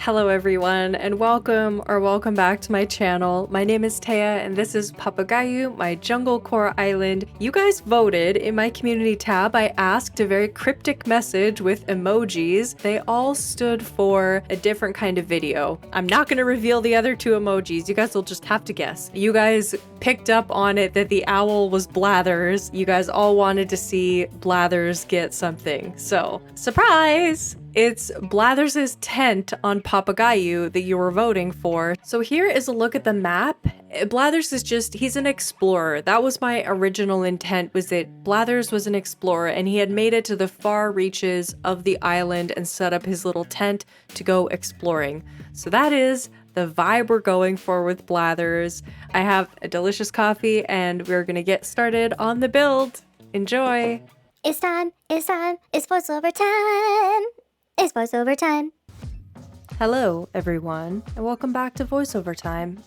Hello everyone, and welcome back to my channel. My name is Taya and this is Papagayu, my junglecore island. You guys voted in my community tab. I asked a very cryptic message with emojis. They all stood for a different kind of video. I'm not going to reveal the other two emojis. You guys will just have to guess. You guys picked up on it that the owl was Blathers. You guys all wanted to see Blathers get something. So, surprise! It's Blathers' tent on Papagayu that you were voting for. So here is a look at the map. Blathers is he's an explorer. That was my original intent, was that Blathers was an explorer and he had made it to the far reaches of the island and set up his little tent to go exploring. So that is the vibe we're going for with Blathers. I have a delicious coffee and we're gonna get started on the build. Enjoy! It's voiceover time! It's voiceover time. Hello, everyone, and welcome back to Voiceover Time.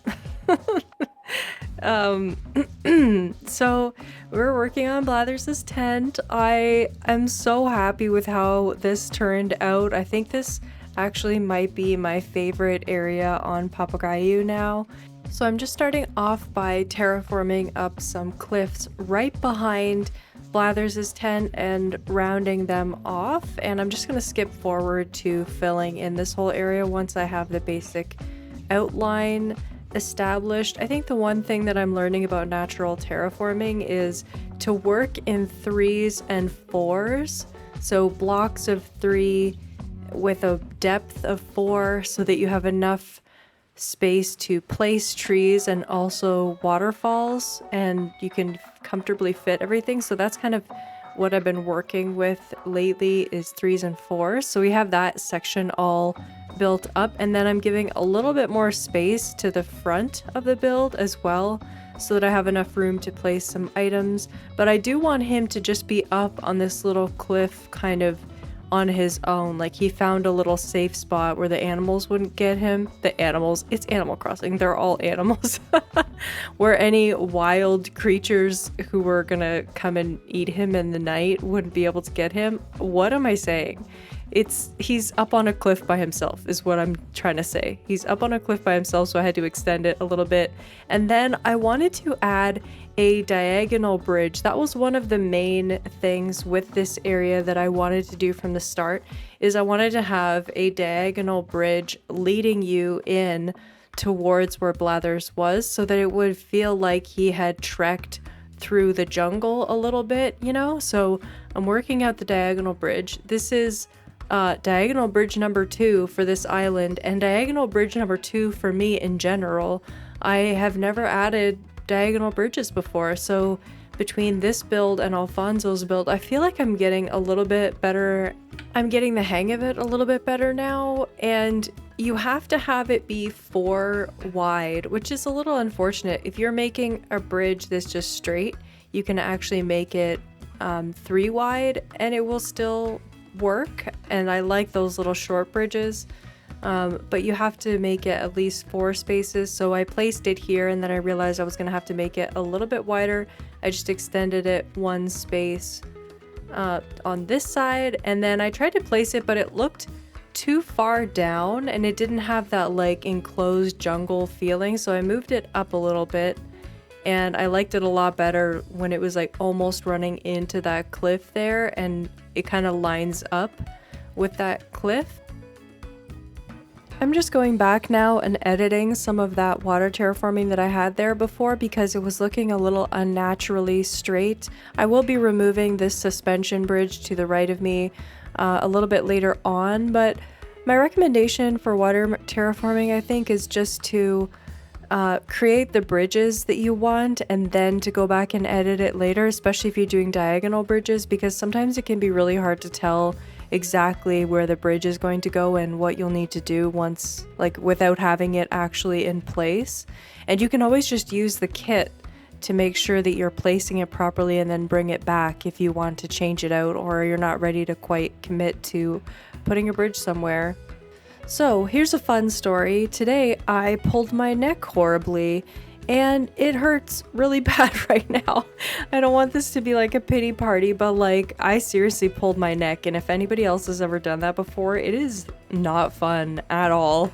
So we're working on Blathers' tent. I am so happy with how this turned out. I think this actually might be my favorite area on Papagayu now. So I'm just starting off by terraforming up some cliffs right behind Blathers' tent and rounding them off, and I'm just going to skip forward to filling in this whole area once I have the basic outline established. I think the one thing that I'm learning about natural terraforming is to work in 3s and 4s, so blocks of 3 with a depth of 4 so that you have enough space to place trees and also waterfalls, and you can comfortably fit everything. So that's kind of what I've been working with lately, is 3s and 4s. So we have that section all built up, and then I'm giving a little bit more space to the front of the build as well so that I have enough room to place some items. But I do want him to just be up on this little cliff kind of on his own. Like, he found a little safe spot where the animals wouldn't get him. The animals, it's Animal Crossing, they're all animals. Where any wild creatures who were gonna come and eat him in the night wouldn't be able to get him. What am I saying? He's up on a cliff by himself is what I'm trying to say. He's up on a cliff by himself, so I had to extend it a little bit. And then I wanted to add a diagonal bridge. That was one of the main things with this area that I wanted to do from the start, is I wanted to have a diagonal bridge leading you in towards where Blathers was, so that it would feel like he had trekked through the jungle a little bit, you know? So I'm working out the diagonal bridge. This is diagonal bridge number 2 for this island, and diagonal bridge number 2 for me in general. I have never added diagonal bridges before, so between this build and Alfonso's build, I feel like I'm getting a little bit better. I'm getting the hang of it a little bit better now, and you have to have it be 4 wide, which is a little unfortunate. If you're making a bridge that's just straight, you can actually make it 3 wide and it will still work, and I like those little short bridges. But you have to make it at least 4 spaces, so I placed it here, and then I realized I was going to have to make it a little bit wider. I just extended it 1 space on this side, and then I tried to place it, but it looked too far down and it didn't have that like enclosed jungle feeling, so I moved it up a little bit, and I liked it a lot better when it was like almost running into that cliff there, and it kind of lines up with that cliff. I'm just going back now and editing some of that water terraforming that I had there before because it was looking a little unnaturally straight. I will be removing this suspension bridge to the right of me a little bit later on, but my recommendation for water terraforming, I think, is just to create the bridges that you want and then to go back and edit it later, especially if you're doing diagonal bridges, because sometimes it can be really hard to tell exactly where the bridge is going to go and what you'll need to do once, like, without having it actually in place. And you can always just use the kit to make sure that you're placing it properly and then bring it back if you want to change it out or you're not ready to quite commit to putting a bridge somewhere. So here's a fun story. Today I pulled my neck horribly and it hurts really bad right now. I don't want this to be like a pity party, but like I seriously pulled my neck, and if anybody else has ever done that before, it is not fun at all.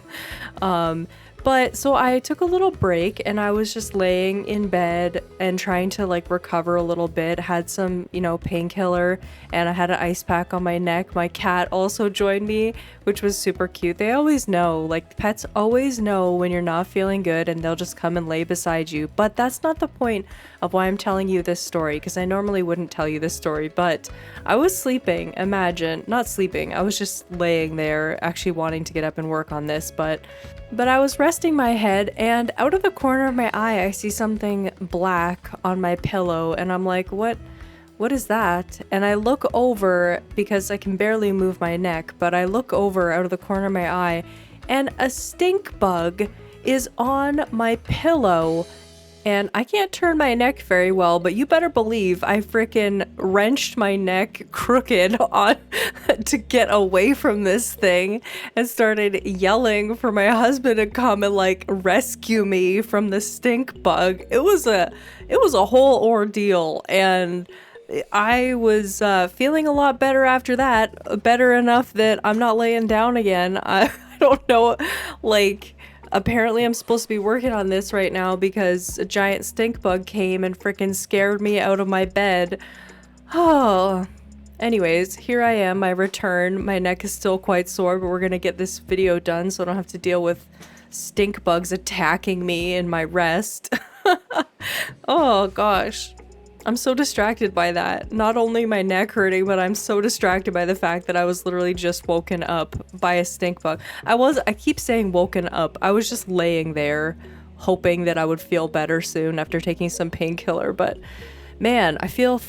But so I took a little break and I was just laying in bed and trying to like recover a little bit. Had some, painkiller, and I had an ice pack on my neck. My cat also joined me, which was super cute. They always know, like pets always know when you're not feeling good and they'll just come and lay beside you. But that's not the point of why I'm telling you this story, because I normally wouldn't tell you this story, but I was sleeping. Imagine, not sleeping. I was just laying there actually wanting to get up and work on this, but I was resting my head, and out of the corner of my eye, I see something black on my pillow, and I'm like, what is that? And I look over, because I can barely move my neck, but I look over out of the corner of my eye, and a stink bug is on my pillow. And I can't turn my neck very well, but you better believe I freaking wrenched my neck crooked on to get away from this thing and started yelling for my husband to come and like rescue me from the stink bug. It was a whole ordeal, and I was feeling a lot better after that. Better enough that I'm not laying down again. I don't know, like, apparently I'm supposed to be working on this right now because a giant stink bug came and freaking scared me out of my bed. Oh. Anyways, here I am, my return. My neck is still quite sore, but we're gonna get this video done so I don't have to deal with stink bugs attacking me in my rest. Oh gosh. I'm so distracted by that. Not only my neck hurting, but I'm so distracted by the fact that I was literally just woken up by a stink bug. I keep saying woken up. I was just laying there hoping that I would feel better soon after taking some painkiller, but man, I feel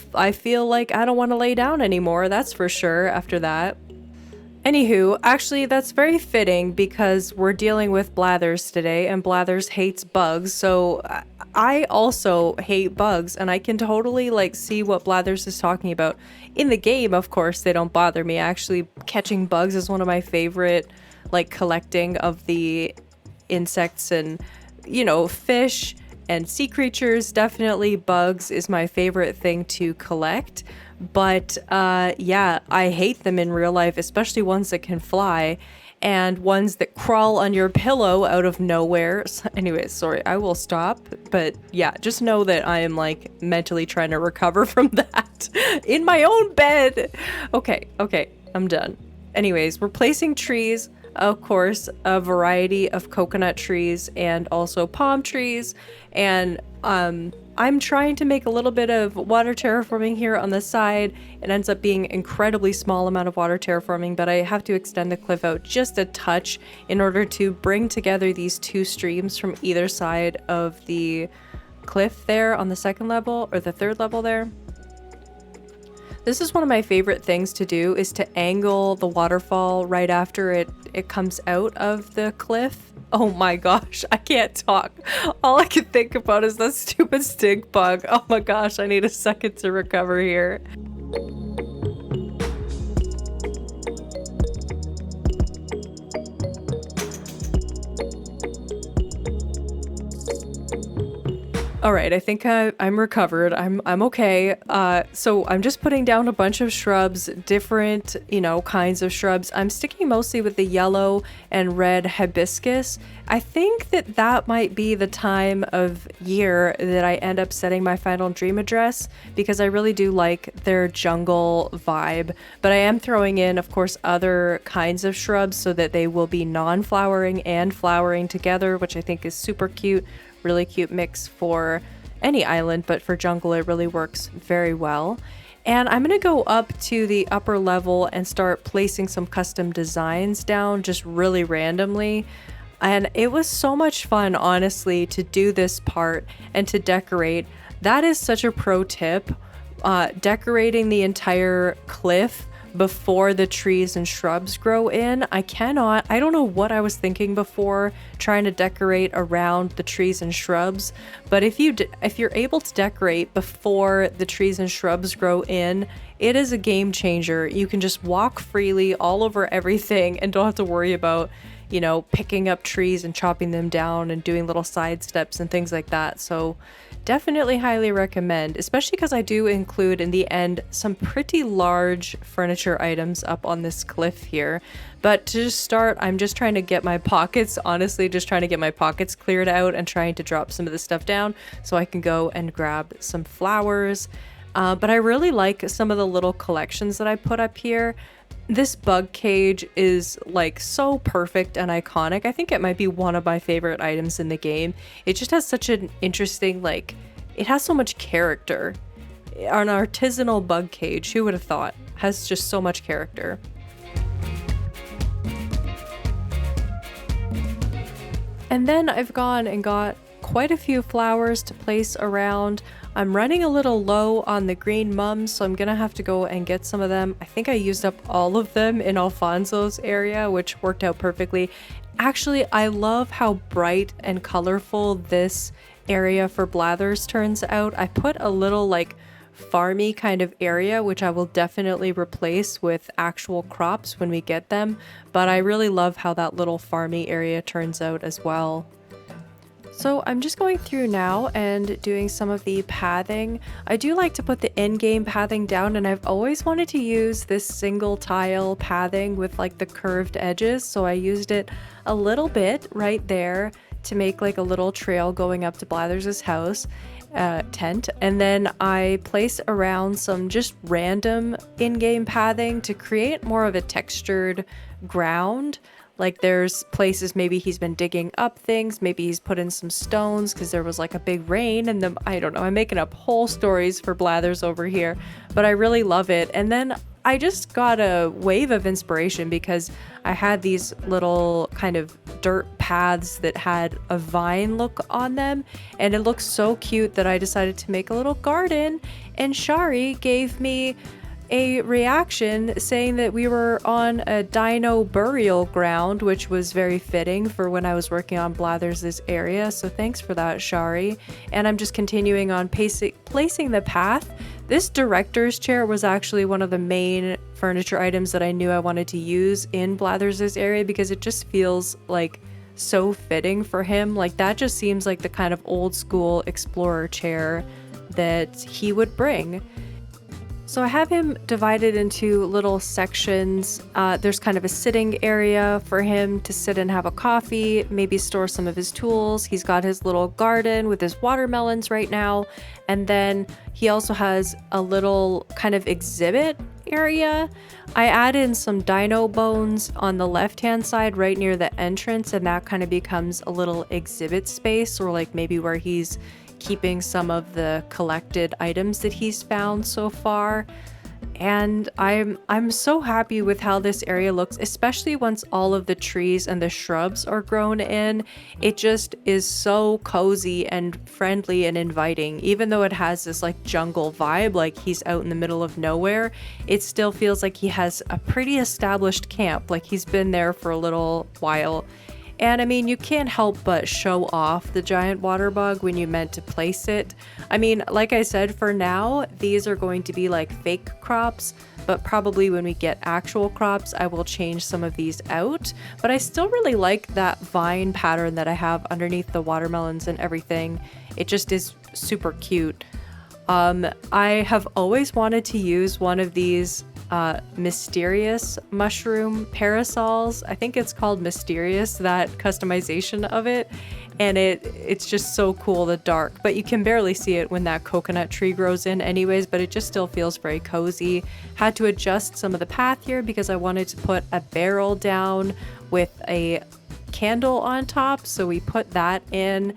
like I don't want to lay down anymore, that's for sure after that. Anywho, actually that's very fitting because we're dealing with Blathers today, and Blathers hates bugs, so I also hate bugs, and I can totally like see what Blathers is talking about. In the game, of course, they don't bother me. Actually, catching bugs is one of my favorite, like collecting of the insects and, fish and sea creatures. Definitely bugs is my favorite thing to collect. But yeah, I hate them in real life, especially ones that can fly and ones that crawl on your pillow out of nowhere. So anyways, sorry, I will stop. But yeah, just know that I am like mentally trying to recover from that in my own bed. Okay, I'm done. Anyways, we're placing trees. Of course, a variety of coconut trees and also palm trees. And I'm trying to make a little bit of water terraforming here on the side. It ends up being incredibly small amount of water terraforming, but I have to extend the cliff out just a touch in order to bring together these two streams from either side of the cliff there on the second level or the third level there. This is one of my favorite things to do, is to angle the waterfall right after it comes out of the cliff. Oh my gosh, I can't talk. All I can think about is that stupid stink bug. Oh my gosh, I need a second to recover here. All right, I think I'm recovered. I'm okay. So I'm just putting down a bunch of shrubs, different, kinds of shrubs. I'm sticking mostly with the yellow and red hibiscus. I think that might be the time of year that I end up setting my final dream address, because I really do like their jungle vibe. But I am throwing in, of course, other kinds of shrubs so that they will be non-flowering and flowering together, which I think is super cute. Really cute mix for any island, but for jungle it really works very well. And I'm gonna go up to the upper level and start placing some custom designs down just really randomly. And it was so much fun, honestly, to do this part and to decorate. That is such a pro tip. Decorating the entire cliff before the trees and shrubs grow in. I don't know what I was thinking before trying to decorate around the trees and shrubs, but if you're able to decorate before the trees and shrubs grow in, it is a game changer. You can just walk freely all over everything and don't have to worry about, you know, picking up trees and chopping them down and doing little side steps and things like that. So definitely highly recommend, especially because I do include in the end some pretty large furniture items up on this cliff here. But to just start, I'm just trying to get my pockets, honestly, just trying to get my pockets cleared out and trying to drop some of this stuff down so I can go and grab some flowers. But I really like some of the little collections that I put up here. This bug cage is like so perfect and iconic. I think it might be one of my favorite items in the game. It just has such an interesting, like, it has so much character. An artisanal bug cage, who would have thought, has just so much character. And then I've gone and got quite a few flowers to place around. I'm running a little low on the green mums, so I'm gonna have to go and get some of them. I think I used up all of them in Alfonso's area, which worked out perfectly. Actually, I love how bright and colorful this area for Blathers turns out. I put a little like farmy kind of area, which I will definitely replace with actual crops when we get them, but I really love how that little farmy area turns out as well. So I'm just going through now and doing some of the pathing. I do like to put the in-game pathing down, and I've always wanted to use this single tile pathing with like the curved edges, so I used it a little bit right there to make like a little trail going up to Blathers' house. Tent, and then I place around some just random in-game pathing to create more of a textured ground. Like there's places maybe he's been digging up things, maybe he's put in some stones because there was like a big rain, and then I don't know, I'm making up whole stories for Blathers over here, but I really love it. And then I just got a wave of inspiration because I had these little kind of dirt paths that had a vine look on them, and it looked so cute that I decided to make a little garden, and Shari gave me a reaction saying that we were on a dino burial ground, which was very fitting for when I was working on Blathers' area, so thanks for that, Shari. And I'm just continuing on placing the path. This director's chair was actually one of the main furniture items that I knew I wanted to use in Blathers' area because it just feels like so fitting for him. Like that just seems like the kind of old school explorer chair that he would bring. So I have him divided into little sections. There's kind of a sitting area for him to sit and have a coffee, maybe store some of his tools. He's got his little garden with his watermelons right now. And then he also has a little kind of exhibit area. I add in some dino bones on the left-hand side right near the entrance, and that kind of becomes a little exhibit space, or like maybe where he's keeping some of the collected items that he's found so far. And I'm so happy with how this area looks, especially once all of the trees and the shrubs are grown in. It just is so cozy and friendly and inviting. Even though it has this like jungle vibe, like he's out in the middle of nowhere, it still feels like he has a pretty established camp, like he's been there for a little while. And I mean, you can't help but show off the giant water bug when you meant to place it. I mean, like I said, for now, these are going to be like fake crops, but probably when we get actual crops, I will change some of these out. But I still really like that vine pattern that I have underneath the watermelons and everything. It just is super cute. I have always wanted to use one of these mysterious mushroom parasols. I think it's called Mysterious, that customization of it, and it's just so cool, the dark, but you can barely see it when that coconut tree grows in anyways, but it just still feels very cozy. Had to adjust some of the path here because I wanted to put a barrel down with a candle on top, so we put that in.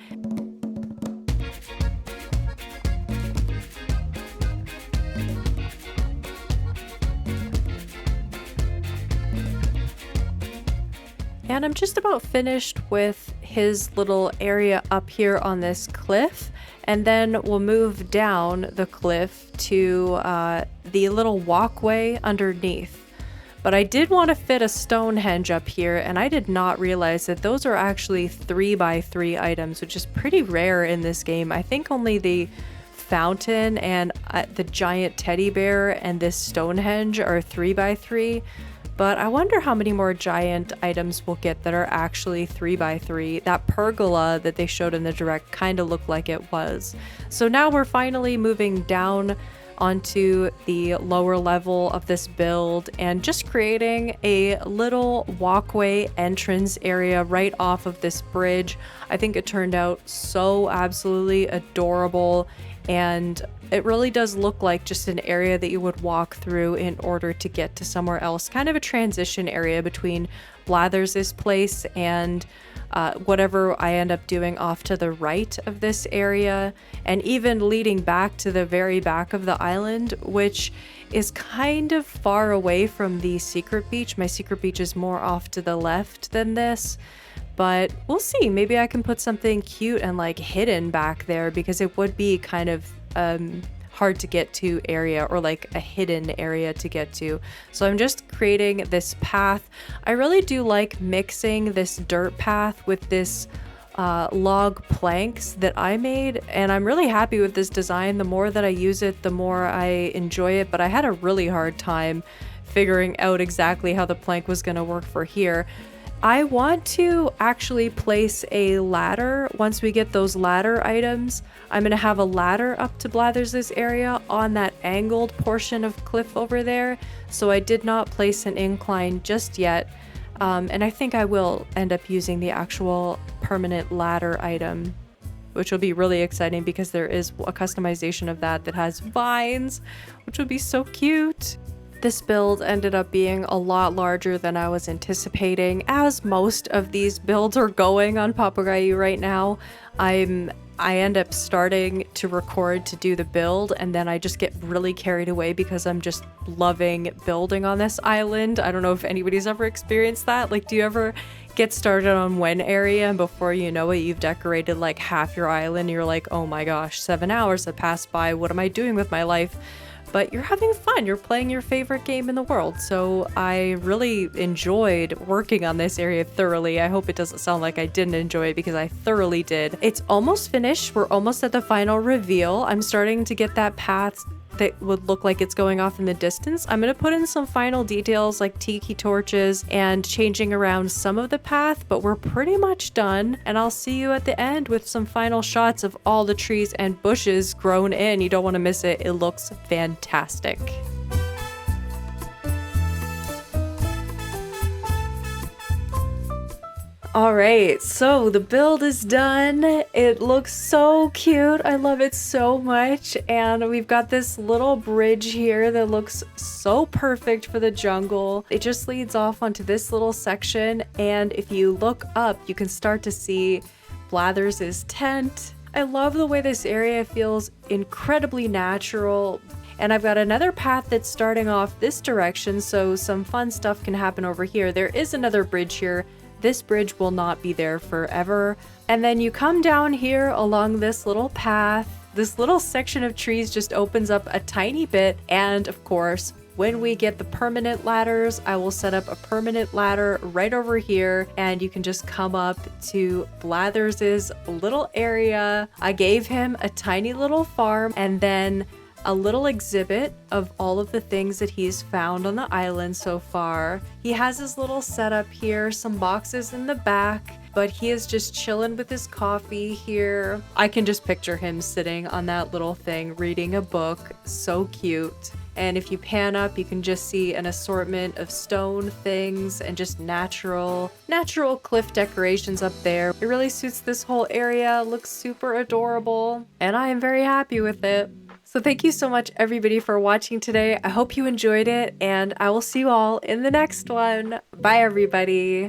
And I'm just about finished with his little area up here on this cliff, and then we'll move down the cliff to the little walkway underneath. But I did want to fit a Stonehenge up here, and I did not realize that those are actually 3x3 items, which is pretty rare in this game. I think only the fountain and the giant teddy bear and this Stonehenge are 3x3. But I wonder how many more giant items we'll get that are actually 3x3. That pergola that they showed in the direct kind of looked like it was. So now we're finally moving down onto the lower level of this build and just creating a little walkway entrance area right off of this bridge. I think it turned out so absolutely adorable, and it really does look like just an area that you would walk through in order to get to somewhere else. Kind of a transition area between Blathers' place and whatever I end up doing off to the right of this area, and even leading back to the very back of the island, which is kind of far away from the secret beach. My secret beach is more off to the left than this, but we'll see. Maybe I can put something cute and like hidden back there, because it would be kind of hard to get to area, or like a hidden area to get to. So I'm just creating this path. I really do like mixing this dirt path with this log planks that I made, and I'm really happy with this design. The more that I use it, the more I enjoy it, but I had a really hard time figuring out exactly how the plank was going to work for here. I want to actually place a ladder. Once we get those ladder items, I'm going to have a ladder up to Blathers' area on that angled portion of cliff over there. So I did not place an incline just yet. And I think I will end up using the actual permanent ladder item, which will be really exciting because there is a customization of that has vines, which would be so cute. This build ended up being a lot larger than I was anticipating, as most of these builds are going on Papagayo right now. I end up starting to record to do the build, and then I just get really carried away because I'm just loving building on this island. I don't know if anybody's ever experienced that. Like, do you ever get started on one area and before you know it, you've decorated like half your island, and you're like, oh my gosh, 7 hours have passed by. What am I doing with my life? But you're having fun. You're playing your favorite game in the world. So I really enjoyed working on this area thoroughly. I hope it doesn't sound like I didn't enjoy it, because I thoroughly did. It's almost finished. We're almost at the final reveal. I'm starting to get that path that would look like it's going off in the distance. I'm going to put in some final details like tiki torches and changing around some of the path, but we're pretty much done. And I'll see you at the end with some final shots of all the trees and bushes grown in. You don't want to miss it. It looks fantastic. All right, so the build is done. It looks so cute. I love it so much. And we've got this little bridge here that looks so perfect for the jungle. It just leads off onto this little section. And if you look up, you can start to see Blathers' tent. I love the way this area feels incredibly natural. And I've got another path that's starting off this direction, so some fun stuff can happen over here. There is another bridge here. This bridge will not be there forever. And then you come down here along this little path. This little section of trees just opens up a tiny bit. And of course, when we get the permanent ladders, I will set up a permanent ladder right over here, and you can just come up to Blathers' little area. I gave him a tiny little farm and then a little exhibit of all of the things that he's found on the island so far. He has his little setup here, some boxes in the back, but he is just chilling with his coffee here. I can just picture him sitting on that little thing, reading a book. So cute. And if you pan up, you can just see an assortment of stone things and just natural cliff decorations up there. It really suits this whole area, looks super adorable, and I am very happy with it. So thank you so much everybody for watching today. I hope you enjoyed it, and I will see you all in the next one. Bye everybody.